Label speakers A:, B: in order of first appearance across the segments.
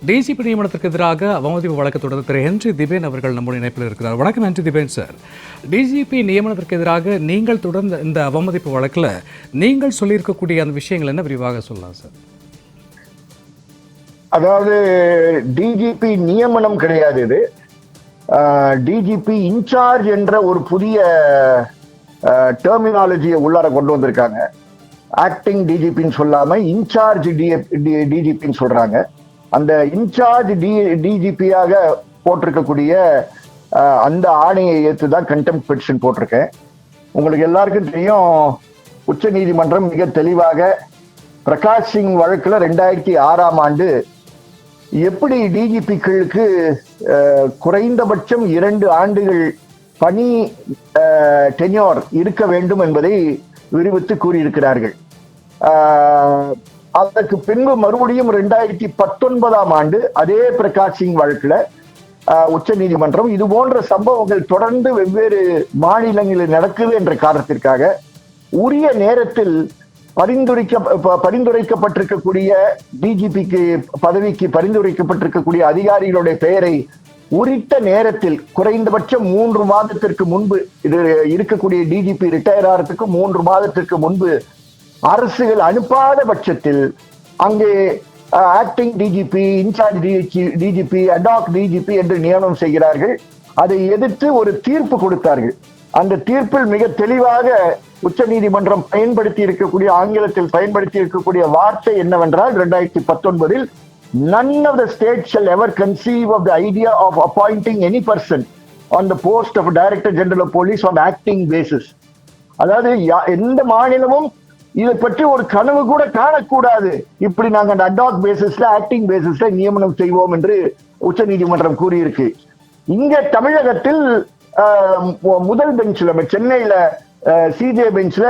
A: DGP நியமனத்திற்கு எதிராக அவமதிப்பு வழக்கு தொடர்ந்து திரு ஹென்றி திபேன் அவர்கள் நம்முடைய இணைப்பில் இருக்கிறார். வணக்கம் ஹென்றி திபேன் சார். டிஜிபி நியமனத்திற்கு எதிராக நீங்கள் தொடர்ந்த இந்த அவமதிப்பு வழக்கில் நீங்கள் சொல்லியிருக்கக்கூடிய அந்த விஷயங்கள் என்ன விரிவாக சொல்லலாம் சார்?
B: அதாவது டிஜிபி நியமனம் கிடையாது, இது டிஜிபி இன்சார்ஜ் என்ற ஒரு புதிய டெர்மினாலஜியை உள்ளார கொண்டு வந்திருக்காங்க. ஆக்டிங் டிஜிபின்னு சொல்லாம இன்சார்ஜ் டிஜிபின்னு சொல்றாங்க. அந்த இன்சார்ஜ் டிஜிபியாக போட்டிருக்கக்கூடிய அந்த ஆணையை ஏற்று தான் கண்டெம்ட் பெட்டிஷன் போட்டிருக்கேன். உங்களுக்கு எல்லாருக்கும் தெரியும், உச்ச நீதிமன்றம் மிக தெளிவாக பிரகாஷ் சிங் வழக்குல 2006ஆம் ஆண்டு எப்படி டிஜிபிக்களுக்கு குறைந்தபட்சம் 2 ஆண்டுகள் பணி டென்யூர் இருக்க வேண்டும் என்பதை விரிவித்து கூறியிருக்கிறார்கள். அதற்கு பின்பு மறுபடியும் 2019ஆம் ஆண்டு அதே பிரகாஷ் சிங் வழக்குல உச்ச நீதிமன்றம் இது போன்ற சம்பவங்கள் தொடர்ந்து வெவ்வேறு மாநிலங்களில் நடக்குது என்ற காரணத்திற்காக உரிய நேரத்தில் பரிந்துரைக்கப்பட்டிருக்கக்கூடிய டிஜிபிக்கு பதவிக்கு பரிந்துரைக்கப்பட்டிருக்கக்கூடிய அதிகாரிகளுடைய பெயரை உரித்த நேரத்தில் குறைந்தபட்சம் 3 மாதத்திற்கு முன்பு, இது இருக்கக்கூடிய டிஜிபி ரிட்டையர் ஆகிறதுக்கு 3 மாதத்திற்கு முன்பு அரசுகள் அனுப்பாத பட்சத்தில் அங்கே acting DGP, incharge DGP, ad hoc DGP என்று நியமனம் செய்கிறார்கள். அதை எதிர்த்து ஒரு தீர்ப்பு கொடுத்தார்கள். அந்த தீர்ப்பில் மிக தெளிவாக உச்ச நீதிமன்றம் பயன்படுத்தி இருக்கக்கூடிய, ஆங்கிலத்தில் பயன்படுத்தி இருக்கக்கூடிய வார்த்தை என்னவென்றால் 2019இல் none of the states shall ever conceive of the idea of appointing any person on the post of Director General of Police on acting basis. அதாவது எந்த மாநிலமும் இதை பற்றி ஒரு கனவு கூட காணக்கூடாது, இப்படி நாங்க அந்த அடாக் பேசிஸ்ல ஆக்டிங் பேசிஸ்ல நியமனம் செய்வோம் என்று உச்ச நீதிமன்றம் கூறியிருக்கு. இங்க தமிழகத்தில் முதல் பெஞ்ச்ல, சென்னையில சிஜே பெஞ்ச்ல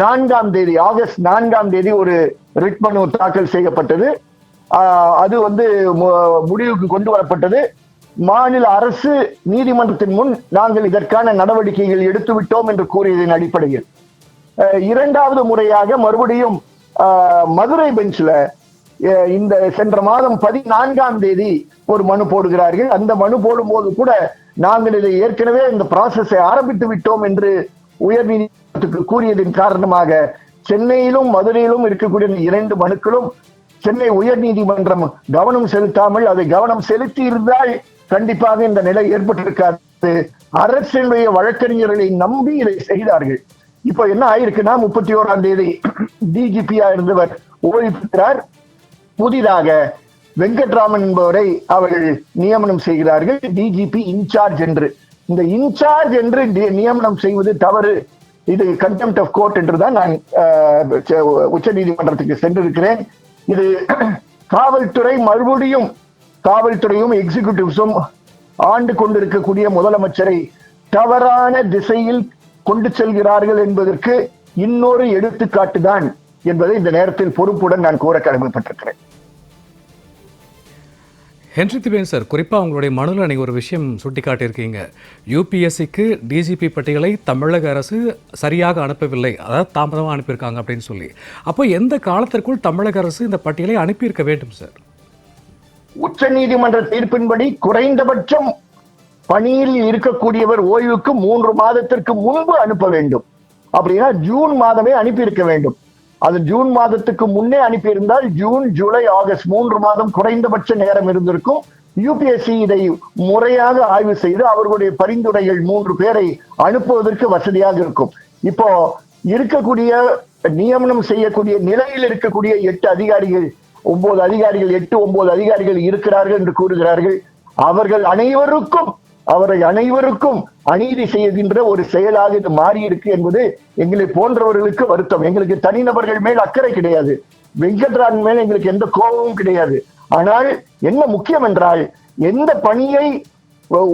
B: 4ஆம் தேதி, ஆகஸ்ட் 4ஆம் தேதி ஒரு ரிட் மனு தாக்கல் செய்யப்பட்டது. அது முடிவுக்கு கொண்டு வரப்பட்டது. மாநில அரசு நீதிமன்றத்தின் முன் நாங்கள் இதற்கான நடவடிக்கைகள் எடுத்து விட்டோம் என்று கூறியதன் அடிப்படையில் 2வது முறையாக மறுபடியும் மதுரை பெஞ்ச்ல இந்த சென்ற மாதம் 14ஆம் தேதி ஒரு மனு போடுகிறார்கள். அந்த மனு போடும்போது கூட நாங்கள் இதை ஏற்கனவே இந்த ப்ராசஸை ஆரம்பித்து விட்டோம் என்று உயர் நீதிமன்றத்துக்கு கூறியதன் காரணமாக சென்னையிலும் மதுரையிலும் இருக்கக்கூடிய 2 மனுக்களும் சென்னை உயர் நீதிமன்றம் கவனம் செலுத்தாமல், அதை கவனம் செலுத்தி இருந்தால் கண்டிப்பாக இந்த நிலை ஏற்பட்டிருக்காது. அரசினுடைய வழக்கறிஞர்களை நம்பி இதை செய்தார்கள். இப்ப என்ன ஆயிருக்குன்னா 31ஆம் தேதி டிஜிபியா இருந்தவர் ஓய்வு பெற்றார். புதிதாக வெங்கட்ராமன் என்பவரை அவர்கள் நியமனம் செய்கிறார்கள் டிஜிபி இன்சார்ஜ் என்று. இந்த இன்சார்ஜ் என்று நியமனம் செய்வது தவறு, இது கண்டெம்ட் ஆஃப் கோர்ட் என்றுதான் நான் உச்ச நீதிமன்றத்துக்கு சென்றிருக்கிறேன். இது காவல்துறை மறுபடியும் காவல்துறையும் எக்ஸிகியூட்டிவ்ஸும் ஆண்டு கொண்டிருக்கக்கூடிய முதலமைச்சரை தவறான திசையில் கொண்டு செல்கிறார்கள் என்பதற்கு இன்னொரு எடுத்துக்காட்டு தான் என்பதை இந்த நேரத்தில் பொறுப்புடன் நான் கூற கடமைப்பட்டிருக்கிறேன்.
A: ஹென்றி திபேன் சார், குறிப்பாக உங்களுடைய மனுவில் நீங்கள் ஒரு விஷயம் சுட்டிக்காட்டியிருக்கீங்க. யூபிஎஸ்சிக்கு டிஜிபி பட்டியலை தமிழக அரசு சரியாக அனுப்பவில்லை, அதாவது தாமதமாக அனுப்பியிருக்காங்க அப்படின்னு சொல்லி. அப்போ எந்த காலத்திற்குள் தமிழக அரசு இந்த பட்டியலை அனுப்பியிருக்க வேண்டும் சார்?
B: உச்ச நீதிமன்ற தீர்ப்பின்படி குறைந்தபட்சம் பணியில் இருக்கக்கூடியவர் ஓய்வுக்கு 3 மாதத்திற்கு முன்பு அனுப்ப வேண்டும். அப்படின்னா ஜூன் மாதமே அனுப்பியிருக்க வேண்டும். அது ஜூன் மாதத்துக்கு முன்னே அனுப்பியிருந்தால் ஜூன், ஜூலை, ஆகஸ்ட் 3 மாதம் குறைந்தபட்ச நேரம் இருந்திருக்கும். யூபிஎஸ்சி இதை முறையாக ஆய்வு செய்து அவர்களுடைய பரிந்துரைகள் 3 பேரை அனுப்புவதற்கு வசதியாக இருக்கும். இப்போ இருக்கக்கூடிய நியமனம் செய்யக்கூடிய நிலையில் இருக்கக்கூடிய 8 அதிகாரிகள் 9 அதிகாரிகள் இருக்கிறார்கள் என்று கூறுகிறார்கள். அவரை அனைவருக்கும் அநீதி செய்கின்ற ஒரு செயலாக இது மாறி இருக்கு என்பது எங்களை போன்றவர்களுக்கு வருத்தம். எங்களுக்கு தனிநபர்கள் மேல் அக்கறை கிடையாது, வெங்கட்ராமன் மேல் எங்களுக்கு எந்த கோபமும் கிடையாது. ஆனால் என்ன முக்கியம் என்றால், எந்த பணியை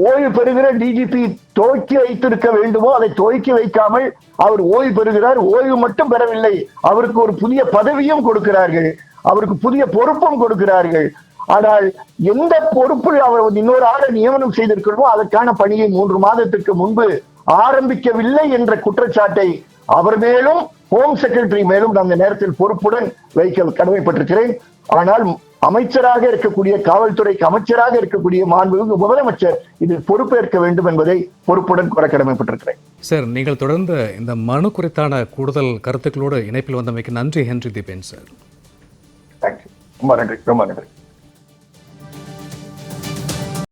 B: ஓய்வு பெறுகிற டிஜிபி துவக்கி வைத்திருக்க வேண்டுமோ அதை துவக்கி வைக்காமல் அவர் ஓய்வு பெறுகிறார். ஓய்வு மட்டும் பெறவில்லை, அவருக்கு ஒரு புதிய பதவியும் கொடுக்கிறார்கள், அவருக்கு புதிய பொறுப்பும் கொடுக்கிறார்கள். ஆனால் எந்த பொறுப்பில் அவர் இன்னொரு ஆளை நியமனம் செய்திருக்கிறோமோ அதற்கான பணியை 3 மாதத்திற்கு முன்பு ஆரம்பிக்கவில்லை என்ற குற்றச்சாட்டை அவர் மேலும் ஹோம் செக்ரட்டரி மேலும் நான் அந்த நேரத்தில் பொறுப்புடன் வைக்க கடமைப்பட்டிருக்கிறேன். ஆனால் அமைச்சராக இருக்கக்கூடிய, காவல்துறைக்கு அமைச்சராக இருக்கக்கூடிய மாண்புமிகு முதலமைச்சர் இது பொறுப்பேற்க வேண்டும் என்பதை பொறுப்புடன் கூற கடமைப்பட்டிருக்கிறேன்.
A: சார், நீங்கள் தொடர்ந்து இந்த மனு குறித்தான கூடுதல் கருத்துக்களோடு இணைப்பில் வந்தமைக்கு நன்றி ஹென்றி தீபன் சார்.
B: தேங்க்யூ. ரொம்ப நன்றி.